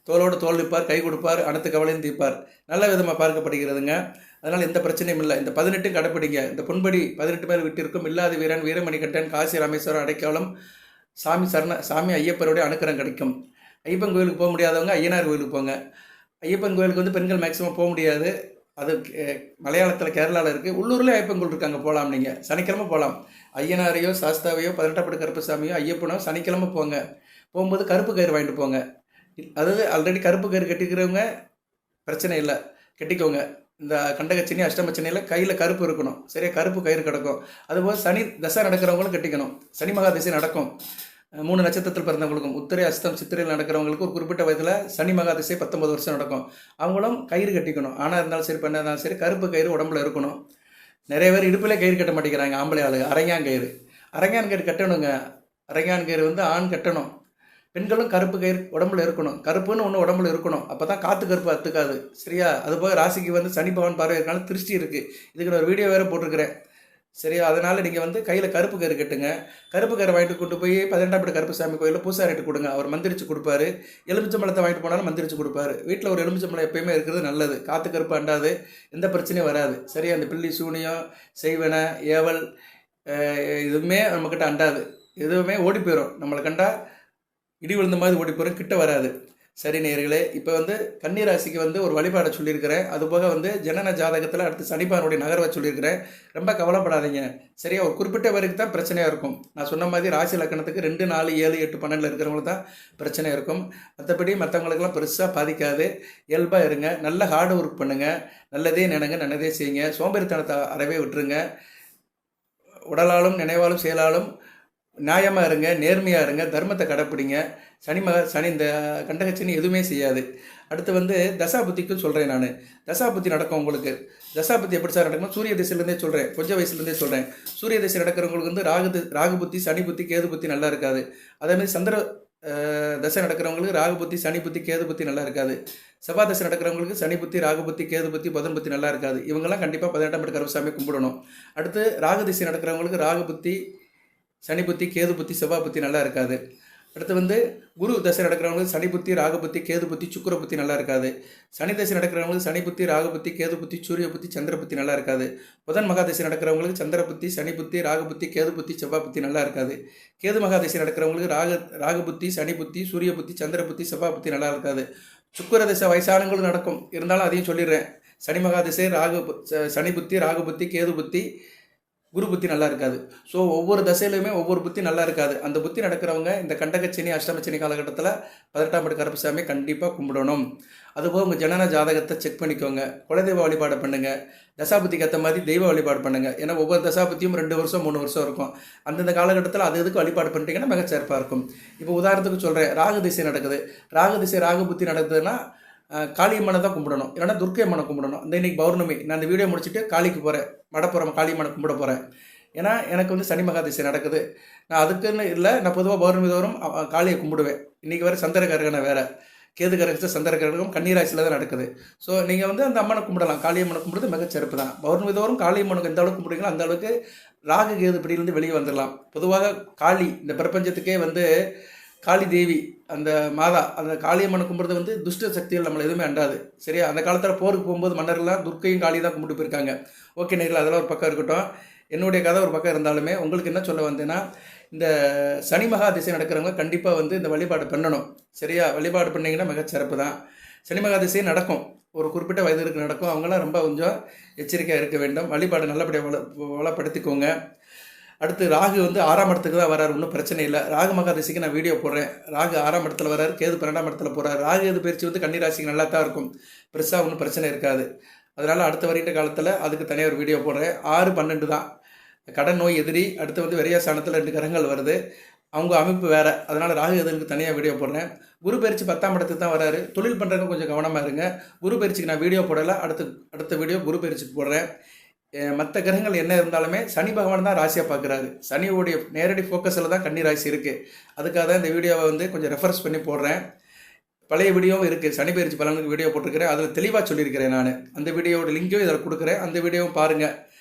A: தோளோடு தோல் நிற்பார், கை கொடுப்பார், அனைத்து கவலையும் தீர்ப்பார். நல்ல விதமாக பார்க்கப்படுகிறதுங்க. அதனால் எந்த பிரச்சனையும் இல்லை. இந்த 18 கடைப்பிடிங்க. இந்த பொன்படி 18 பேர் விட்டிருக்கும். இல்லாத வீரன், வீரமணிகண்டன், காசி ராமேஸ்வரம், அடைக்காலம், சாமி ஐயப்பருடைய அனுக்கிரம் கிடைக்கும். ஐயப்பன் கோயிலுக்கு போக முடியாதவங்க ஐயனார் கோயிலுக்கு போங்க. ஐயப்பன் கோயிலுக்கு வந்து பெண்கள் மேக்ஸிமம் போக முடியாது. அது மலையாளத்தில், கேரளாவில் இருக்குது. உள்ளூரில் ஐயப்பன் கோயில் இருக்காங்க, போகலாம். நீங்கள் சனிக்கிழமை போகலாம். ஐயனாரையோ சாஸ்தாவையோ 18ஆம் படி கருப்பசாமியோ ஐயப்பனோ சனிக்கிழமை போங்க. போகும்போது கருப்பு கயிறு வாங்கிட்டு போங்க. அதாவது ஆல்ரெடி கருப்பு கயிறு கட்டிக்கிறவங்க பிரச்சனை இல்லை, கட்டிக்கோங்க. இந்த கண்டகச்சனி, அஷ்டமச்சனியில் கையில் கருப்பு இருக்கணும். சரியா? கருப்பு கயிறு கிடக்கும். அதுபோல் சனி தசை நடக்கிறவங்களும் கட்டிக்கணும். சனி மகா திசை நடக்கும் 3 நட்சத்திரத்தில் பிறந்தவங்களுக்கும். உத்திரை, அஸ்தம், சித்திரையில் நடக்கிறவங்களுக்கு ஒரு குறிப்பிட்ட வயதில் சனி மகா திசை 19 வருஷம் நடக்கும். அவங்களும் கயிறு கட்டிக்கணும். ஆணாக இருந்தாலும் சரி, பெண்ணாக இருந்தாலும் சரி, கருப்பு கயிறு உடம்புல இருக்கணும். நிறைய பேர் இடுப்பிலே கயிறு கட்ட மாட்டேங்கிறாங்க. ஆம்பளை ஆளு அரங்கான் கயிறு கட்டணுங்க. அரங்கான் கயிறு வந்து ஆண் கட்டணும். பெண்களும் கருப்பு கயிறு உடம்புல இருக்கணும். கருப்புன்னு ஒன்று உடம்புல இருக்கணும். அப்போ தான் காற்று கருப்பு அத்துக்காது. சரியா? அதுபோக ராசிக்கு வந்து சனி பகவான் பார்வை இருக்கனால திருஷ்டி இருக்குது. இதுக்கு நான் ஒரு வீடியோ வேறு போட்டிருக்கிறேன். சரியா? அதனால் நீங்கள் வந்து கையில் கருப்பு கயிறு கட்டுங்க. கருப்பு கயிறு வாங்கிட்டு கொண்டு போய் 18ஆம் படி கருப்பசாமி கோயிலில் பூசாரிட்டு கொடுங்க. அவர் மந்திரிச்சு கொடுப்பாரு. எலுமிச்சம்பழத்தை வாங்கிட்டு போனாலும் மந்திரிச்சு கொடுப்பாரு. வீட்டில் ஒரு எலுமிச்சம்பழம் எப்பயுமே இருக்கிறது நல்லது. காற்று கருப்பு அண்டாது, எந்த பிரச்சனையும் வராது. சரியா? அந்த பில்லி, சூனியம், செய்வன, ஏவல் எதுவுமே நம்மக்கிட்ட அண்டாது. எதுவுமே ஓடி போயிடும். நம்மளை கண்டா இடி விழுந்த மாதிரி ஓடி போகிறோம், கிட்ட வராது. சரி நேயர்களே, இப்போ வந்து கன்னிராசிக்கு வந்து ஒரு வழிபாடை சொல்லியிருக்கிறேன். அதுபோக வந்து ஜனன ஜாதகத்தில் அடுத்து சனிப்பானுடைய நகர்வை சொல்லியிருக்கிறேன். ரொம்ப கவலைப்படாதீங்க. சரியா? ஒரு குறிப்பிட்ட பேருக்கு தான் பிரச்சனையாக இருக்கும். நான் சொன்ன மாதிரி ராசி லக்கணத்துக்கு 2, 4, 7, 8, 12 இருக்கிறவங்களுக்கு தான் பிரச்சனை இருக்கும். மற்றபடி மற்றவங்களுக்கெல்லாம் பெருசாக பாதிக்காது. இயல்பாக இருங்க. நல்ல ஹார்ட் ஒர்க் பண்ணுங்கள். நல்லதே நினைங்க, நல்லதே செய்யுங்க. சோம்பேறித்தனத்தை அறவே விட்டுருங்க. உடலாலும் நினைவாலும் செயலாலும் நியாயமாக இருங்க, நேர்மையாக இருங்க, தர்மத்தை கடைப்பிடிங்க. சனி இந்த கண்டகச்சனி எதுவுமே செய்யாது. அடுத்து வந்து தசாபுத்திக்கும் சொல்கிறேன் நான். தசாபுத்தி நடக்கும் உங்களுக்கு. தசாபுத்தி எப்படி சார் நடக்கும்? சூரிய திசையிலேருந்தே சொல்கிறேன், கொஞ்சம் வயசுலேருந்தே சொல்கிறேன். சூரிய திசை நடக்கிறவங்களுக்கு வந்து ராகு புத்தி, சனி புத்தி, கேது புத்தி நல்லா இருக்காது. அதேமாதிரி சந்திர தசை நடக்கிறவங்களுக்கு ராகு புத்தி, சனி புத்தி, கேது புத்தி நல்லா இருக்காது. செவ்வாய் தசை நடக்கிறவங்களுக்கு சனி புத்தி, ராகு புத்தி, கேது புத்தி, புதன் புத்தி நல்லா இருக்காது. இவங்கெல்லாம் கண்டிப்பாக 18ஆம் படி கருப்பசாமி கும்பிடணும். அடுத்து ராகு திசை நடக்கிறவங்களுக்கு ராகு புத்தி, சனி புத்தி, கேது புத்தி, செவ்வாய் புத்தி நல்லா இருக்காது. அடுத்து வந்து குரு தசை நடக்கிறவங்களுக்கு சனி புத்தி, ராகு புத்தி, கேது புத்தி, சுக்கிர புத்தி நல்லா இருக்காது. சனி தசை நடக்கிறவங்களுக்கு சனி புத்தி, ராகு புத்தி, கேது புத்தி, சூரிய புத்தி, சந்திர புத்தி நல்லா இருக்காது. புதன் மகா தசை நடக்கிறவங்களுக்கு சந்திர புத்தி, சனி புத்தி, ராகு புத்தி, கேது புத்தி, செவ்வாய் புத்தி நல்லா இருக்காது. கேது மகா தசை நடக்கிறவங்களுக்கு ராகு புத்தி, சனி புத்தி, சூரிய புத்தி, சந்திர புத்தி, செவ்வாய் புத்தி நல்லா இருக்காது. சுக்கிர தசை வயசானவங்களும் நடக்கும், இருந்தாலும் அதையும் சொல்லிடுறேன். சனி மகா தசை சனி புத்தி, ராகு புத்தி, கேது புத்தி, குரு புத்தி நல்லா இருக்காது. ஸோ ஒவ்வொரு தசையிலுமே ஒவ்வொரு புத்தி நல்லா இருக்காது. அந்த புத்தி நடக்கிறவங்க இந்த கண்டகச்சனி, அஷ்டமச்சனி காலகட்டத்தில் 18ஆம் படி கருப்பசாமி கண்டிப்பாக கும்பிடணும். அதுபோக உங்கள் ஜனன ஜாதகத்தை செக் பண்ணிக்கோங்க. குலதெய்வ வழிபாடு பண்ணுங்கள். தசாபுத்திக்கு ஏற்ற மாதிரி தெய்வ வழிபாடு பண்ணுங்கள். ஏன்னா ஒவ்வொரு தசாபுத்தியும் 2 வருஷம் 3 வருஷம் இருக்கும். அந்தந்த காலகட்டத்தில் அது எதுக்கு வழிபாடு பண்ணிட்டீங்கன்னா மிகச்சிறப்பாக இருக்கும். இப்போ உதாரணத்துக்கு சொல்கிறேன், ராகு திசை நடக்குது. ராகு புத்தி நடக்குதுன்னா காளியம்மனை தான் கும்பிடணும், இல்லைனா துர்க்கையம்மனை கும்பிடணும். இந்த இன்னைக்கு பௌர்ணமி, நான் இந்த வீடியோ முடிச்சுட்டு காளிக்கு போகிறேன், மடப்புறம் காளியம்மனை கும்பிட போகிறேன். ஏன்னா எனக்கு வந்து சனி மகா திசை நடக்குது. நான் அதுக்குன்னு இல்லை, நான் பொதுவாக பௌர்ணமி தோறும் காளியை கும்பிடுவேன். இன்றைக்கி வேறு சந்திரகரகனை வேறு, கேது கரகத்தை சந்திரகரகம் கன்னிராசியில் தான் நடக்குது. ஸோ நீங்கள் வந்து அந்த அம்மனை கும்பிடலாம். காளியம்மனை கும்பிடுறது மிகச்சிறப்பு தான். பௌர்ணமி தோறும் காளியம்மனுக்கு எந்த அளவுக்கு கும்பிடுங்களோ அந்த அளவுக்கு ராகு கேது பிடியிலேருந்து வெளியே வந்துடலாம். பொதுவாக காளி இந்த பிரபஞ்சத்துக்கே வந்து காளி தேவி, அந்த மாதா, அந்த காளியம்மனை கும்பிட்றது வந்து துஷ்ட சக்திகள் நம்மளை எதுவுமே அண்டாது. சரியா? அந்த காலத்தில் போருக்கு போகும்போது மன்னர்கள்லாம் துர்க்கையும் காளி தான் கும்பிட்டு போயிருக்காங்க. ஓகே நேரில், அதெல்லாம் ஒரு பக்கம் இருக்கட்டும். என்னுடைய கதை ஒரு பக்கம் இருந்தாலுமே உங்களுக்கு என்ன சொல்ல வந்தேன்னா, இந்த சனி மகா திசை நடக்கிறவங்க கண்டிப்பாக வந்து இந்த வழிபாடு பண்ணணும். சரியா? வழிபாடு பண்ணிங்கன்னா மிகச்சிறப்பு தான். சனி மகாதிசை நடக்கும், ஒரு குறிப்பிட்ட வயதிற்கு நடக்கும். அவங்களாம் ரொம்ப கொஞ்சம் எச்சரிக்கையாக இருக்க வேண்டும். வழிபாடு நல்லபடியாக வளப்படுத்திக்கோங்க. அடுத்து ராகு வந்து 6ஆம் இடத்துக்கு தான் வராரு, ஒன்றும் பிரச்சனை இல்லை. ராகு மகாதிசைக்கு நான் வீடியோ போடுறேன். ராகு 6ஆம் இடத்துல வராரு, கேது 12ஆம் இடத்துல போகிறார். ராகு எது பயிற்சி வந்து கன்னிராசிக்கு நல்லா தான் இருக்கும், பெருசாக ஒன்றும் பிரச்சனை இருக்காது. அதனால் அடுத்த வருகின்ற காலத்தில் அதுக்கு தனியாக ஒரு வீடியோ போடுறேன். 6, 12 தான் கடன் நோய் எதிரி. அடுத்து வந்து விரையாசானத்தில் 2 கிரகங்கள் வருது, அவங்க அமைப்பு வேறு. அதனால் ராகு எதிரிக்கு தனியாக வீடியோ போடுறேன். குரு பயிற்சி 10ஆம் இடத்துக்கு தான் வராரு. தொழில் பண்ணுறவங்க கொஞ்சம் கவனமாக இருங்க. குரு பயிற்சிக்கு நான் வீடியோ போடலை, அடுத்த வீடியோ குரு பயிற்சிக்கு போடுறேன். மற்ற கிரகங்கள் என்ன இருந்தாலுமே சனி பகவான் தான் ராசியாக பார்க்குறாரு. சனியோடைய நேரடி ஃபோக்கஸில் தான் கன்னி ராசி இருக்குது. அதுக்காக தான் இந்த வீடியோவை வந்து கொஞ்சம் ரெஃபரன்ஸ் பண்ணி போடுறேன். பழைய வீடியோவும் இருக்குது, சனி பயிற்சி பலனுக்கு வீடியோ போட்டிருக்கிறேன். அதில் தெளிவாக சொல்லியிருக்கிறேன். நான் அந்த வீடியோவோட லிங்க்கும் இதில் கொடுக்குறேன், அந்த வீடியோவும் பாருங்கள்.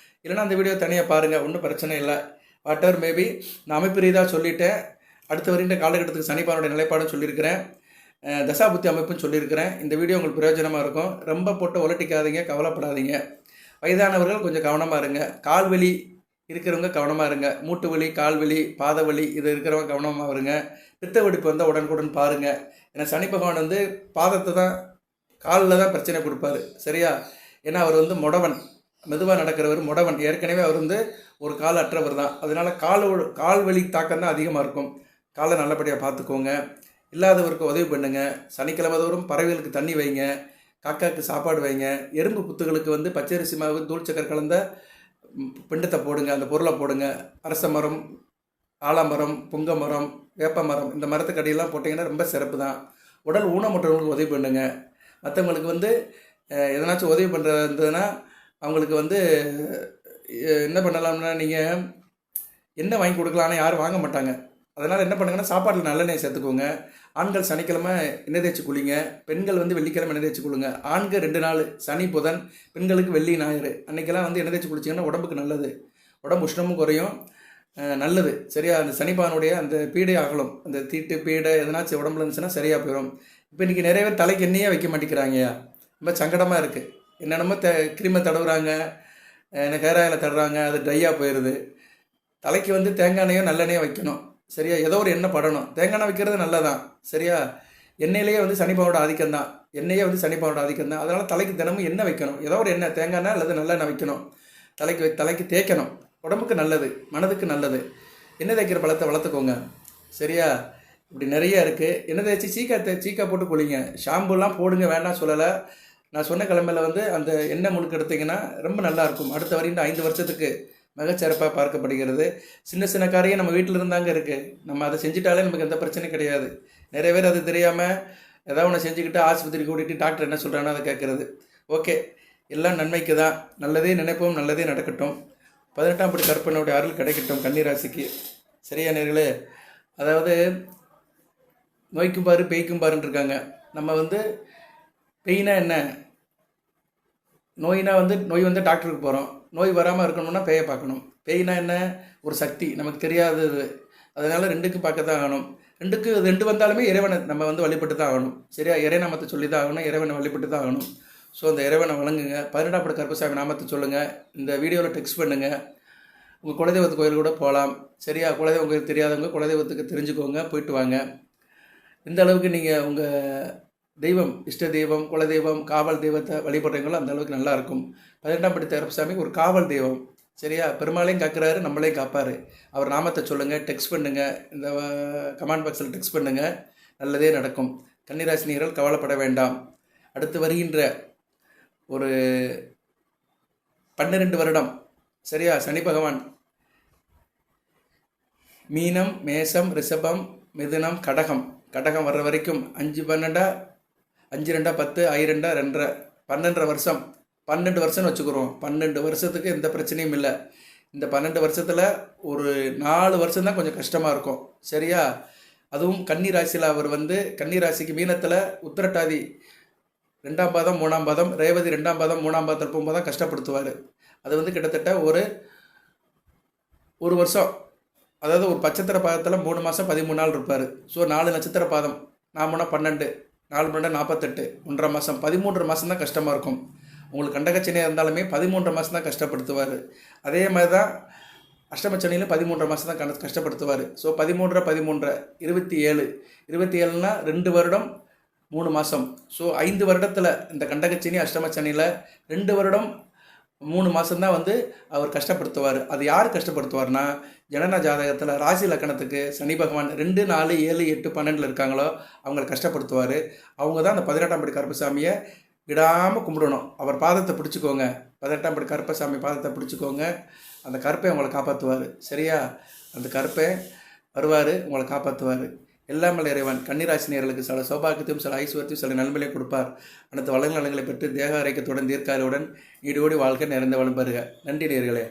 A: இல்லைனா அந்த வீடியோ தனியாக பாருங்கள், ஒன்றும் பிரச்சனை இல்லை. வாட் எவர் மேபி நான் அமைப்பு ரீதியாக சொல்லிட்டேன். அடுத்த வருகின்ற காலகட்டத்துக்கு சனிப்பானுடைய நிலைப்பாடும் சொல்லியிருக்கிறேன், தசாபுத்தி அமைப்பும் சொல்லியிருக்கிறேன். இந்த வீடியோ உங்களுக்கு பிரயோஜனமாக இருக்கும். ரொம்ப போட்டு உலட்டிக்காதீங்க, கவலைப்படாதீங்க. வயதானவர்கள் கொஞ்சம் கவனமாக இருங்க. கால் வலி இருக்கிறவங்க கவனமாக இருங்க. மூட்டு வலி, கால் வலி, பாத வலி இது இருக்கிறவங்க கவனமாக இருங்க. பித்த வெடிப்பு வந்தால் உடனுக்குடன் பாருங்கள். ஏன்னா சனி பகவான் வந்து பாதத்தை தான், காலில் தான் பிரச்சனை கொடுப்பாரு, சரியா? ஏன்னா அவர் வந்து முடவன், மெதுவாக நடக்கிறவர் முடவன். ஏற்கனவே அவர் வந்து ஒரு கால் அற்றவர் தான். அதனால் கால் வலி தாக்கம் தான் அதிகமாக இருக்கும். காலை நல்லபடியாக பார்த்துக்கோங்க. இல்லாதவருக்கு உதவி பண்ணுங்கள். சனிக்கிழமை தோறும் பறவைகளுக்கு தண்ணி வைங்க, காக்காவுக்கு சாப்பாடு வைங்க. எறும்பு புத்துகளுக்கு வந்து பச்சரிசி மாவு, தூள் சக்கரை கலந்த பிண்டத்தை போடுங்க, அந்த பொருளை போடுங்க. அரச மரம், ஆலமரம், புங்க மரம், வேப்ப மரம், இந்த மரத்துக்கடியெல்லாம் போட்டிங்கன்னா ரொம்ப சிறப்பு தான். உடல் ஊனமுற்றவங்களுக்கு உதவி பண்ணுங்க. மற்றவங்களுக்கு வந்து எதனாச்சும் உதவி பண்ணுறதுன்னா அவங்களுக்கு வந்து என்ன பண்ணலாம்னா, நீங்கள் என்ன வாங்கி கொடுக்கலான்னு யாரும் வாங்க மாட்டாங்க. அதனால் என்ன பண்ணுங்கன்னா, சாப்பாட்டில் நல்லெண்ணெய் சேர்த்துக்கோங்க. ஆண்கள் சனிக்கிழமை எண்ணெய் தேய்ச்சி குளிங்க, பெண்கள் வந்து வெள்ளிக்கிழமை எண்ணெய் தேய்ச்சி குளிங்க. ஆண்கள் 2 நாள், சனி புதன், பெண்களுக்கு வெள்ளி ஞாயிறு. அன்றைக்கெல்லாம் வந்து எண்ணெய் தேய்ச்சி குளிச்சிங்கன்னா உடம்புக்கு நல்லது, உடம்பு உஷ்ணமும் குறையும், நல்லது, சரியா? அந்த சனிபானுடைய அந்த பீடை அகலும். அந்த தீட்டு பீடை எதனாச்சும் உடம்புல இருந்துச்சுன்னா சரியாக போயிடும். இப்போ இன்றைக்கி நிறைய பேர் தலைக்கு எண்ணெயே வைக்க மாட்டேங்கிறாங்கய்யா, ரொம்ப சங்கடமாக இருக்குது. என்னென்னமோ கிரீமை தடவுறாங்க, எனக்கு ஹேர் ஆயிலை தடுறாங்க, அது ட்ரையாக போயிடுது. தலைக்கு வந்து தேங்காய் எண்ணெயோ நல்லெண்ணெயோ வைக்கணும், சரியா? ஏதோ ஒரு எண்ணெய் படணும். தேங்காய் எண்ணெய் வைக்கிறது நல்லதான், சரியா? எண்ணெயிலேயே வந்து சனிப்பாவோட ஆதிக்கம் தான், எண்ணெயே வந்து சனிப்பாவோட ஆதிக்கம் தான். அதனால் தலைக்கு தினமும் எண்ணெய் வைக்கணும், ஏதோ ஒரு எண்ணெய், தேங்காய் எண்ணெய் அல்லது நல்லெண்ணெய் வைக்கணும். தலைக்கு தேய்க்கணும், உடம்புக்கு நல்லது, மனதுக்கு நல்லது. எண்ணெய் தேய்க்கிற பழத்தை வளர்த்துக்கோங்க, சரியா? இப்படி நிறைய இருக்குது. எண்ணெய் தேய்ச்சி சீக்கா போட்டு குளிங்க. ஷாம்புலாம் போடுங்க, வேண்டாம் சொல்லலை. நான் சொன்ன கிழமையில் வந்து அந்த எண்ணெய் முழுக்க எடுத்திங்கன்னா ரொம்ப நல்லாயிருக்கும். அடுத்த வரையும் 5 வருஷத்துக்கு மிகச்சிறப்பாக பார்க்கப்படுகிறது. சின்ன சின்ன காரியம் நம்ம வீட்டில் இருந்தாங்க இருக்குது, நம்ம அதை செஞ்சுட்டாலே நமக்கு எந்த பிரச்சனையும் கிடையாது. நிறைய பேர் அது தெரியாமல் ஏதாவது ஒன்று செஞ்சுக்கிட்டு ஆஸ்பத்திரி கூட்டிகிட்டு டாக்டர் என்ன சொல்கிறானோ அதை கேட்குறது. ஓகே, எல்லாம் நன்மைக்கு தான். நல்லதே நினைப்போம், நல்லதே நடக்கட்டும். 18ஆம் படி கற்பனுடைய அருள் கிடைக்கட்டும் கன்னிராசிக்கு, சரியா நேர்களே? அதாவது நோய்க்கும் பாரு பேய்க்கும் பாருன்னு இருக்காங்க. நம்ம வந்து பெயினா என்ன, நோயினா வந்து நோய் வந்து டாக்டருக்கு போகிறோம். நோய் வராமல் இருக்கணும்னா பேயை பார்க்கணும். பேயினா என்ன, ஒரு சக்தி, நமக்கு தெரியாதது. அதனால் 2க்கும் பார்க்க தான் ஆகணும். 2 வந்தாலுமே இறைவனை நம்ம வந்து வழிபட்டு தான் ஆகணும், சரியா? இறைநாமத்தை சொல்லி தான் ஆகணும், இறைவனை வழிபட்டு தான் ஆகணும். ஸோ அந்த இறைவனை வழங்குங்க. 18ஆம் படி கருப்பசாமி நாமத்தை சொல்லுங்கள். இந்த வீடியோவில் டெக்ஸ்ட் பண்ணுங்கள். உங்கள் குலதெய்வத்து கோயில் கூட போகலாம், சரியா? குலதெய்வம் கோயில் தெரியாதவங்க குலதெய்வத்துக்கு தெரிஞ்சுக்கோங்க, போயிட்டு வாங்க. இந்த அளவுக்கு நீங்கள் உங்கள் தெய்வம், இஷ்ட தெய்வம், குலதெய்வம், காவல் தெய்வத்தை வழிபடுறீங்களோ அந்த அளவுக்கு நல்லாயிருக்கும். 18ஆம் படி கருப்பசாமி ஒரு காவல் தெய்வம், சரியா? பெருமாளையும் காக்கிறாரு, நம்மளையும் காப்பார். அவர் நாமத்தை சொல்லுங்கள், டெக்ஸ்ட் பண்ணுங்கள், இந்த கமெண்ட் பாக்ஸில் டெக்ஸ்ட் பண்ணுங்கள், நல்லதே நடக்கும். கன்னிராசினியர்கள் கவலைப்பட வேண்டாம். அடுத்து வருகின்ற ஒரு 12 வருடம், சரியா? சனி பகவான் மீனம், மேசம், ரிஷபம், மிதுனம், கடகம் வர்ற வரைக்கும் 5, 12, 5, 2, 10, 2, 2, 12 வருஷம், 12 வருஷம்னு வச்சுக்கிறோம். 12 வருஷத்துக்கு எந்த பிரச்சனையும் இல்லை. இந்த 12 வருஷத்தில் ஒரு 4 வருஷம் தான் கொஞ்சம் கஷ்டமாக இருக்கும், சரியா? அதுவும் கன்னி ராசியில் அவர் வந்து கன்னி ராசிக்கு மீனத்தில் உத்திரட்டாதி 2ஆம் பாதம் 3ஆம் பாதம், ரேவதி 2ஆம் பாதம் 3ஆம் பாதத்தில் போகும்போது தான் கஷ்டப்படுத்துவார். அது வந்து கிட்டத்தட்ட ஒரு வருஷம், அதாவது ஒரு பட்சத்திர பாதத்தில் 3 மாதம் 13 நாள் இருப்பார். ஸோ 4 நட்சத்திர பாதம், 4 12, 4 48, 1.5 மாதம், 13 மாதம் தான் கஷ்டமாக இருக்கும். உங்களுக்கு கண்டகச்சனியாக இருந்தாலுமே 13 மாதம் தான் கஷ்டப்படுத்துவார். அதே மாதிரி தான் அஷ்டமச்சனியில் 13 மாதம் தான் கஷ்டப்படுத்துவார். ஸோ 13, 27, 27னா 2 வருடம் 3 மாதம். ஸோ 5 வருடத்தில் இந்த கண்டகச்சனி அஷ்டமச்சனியில் 2 வருடம் 3 மாதம் தான் வந்து அவர் கஷ்டப்படுத்துவார். அது யார் கஷ்டப்படுத்துவார்னா, ஜனன ஜாதகத்தில் ராசி லக்கணத்துக்கு சனி பகவான் 2, 4, 7, 8, 12 இருக்காங்களோ அவங்கள கஷ்டப்படுத்துவார். அவங்க தான் அந்த 18ஆம் படி கருப்பசாமியை விடாமல் கும்பிடணும். அவர் பாதத்தை பிடிச்சிக்கோங்க, 18ஆம் படி கருப்பசாமி பாதத்தை பிடிச்சிக்கோங்க. அந்த கருப்பை உங்களை காப்பாற்றுவார். சரியா? அந்த கருப்பை வருவார், உங்களை காப்பாற்றுவார். எல்லாமல் இறைவன் கன்னிராசினியர்களுக்கு சில சௌபாகியத்தையும் சில ஐஸ்வர்யத்தையும் சில நன்மையை கொடுப்பார். அனைத்து வளங்கள் நலங்களை பெற்று தேக ஆரோக்கியத்துடன் தீர்க்காயுடன் நீடோடி வாழ்க்கை நிறைந்த வளம் பெறுக. நன்றி நேயர்களே.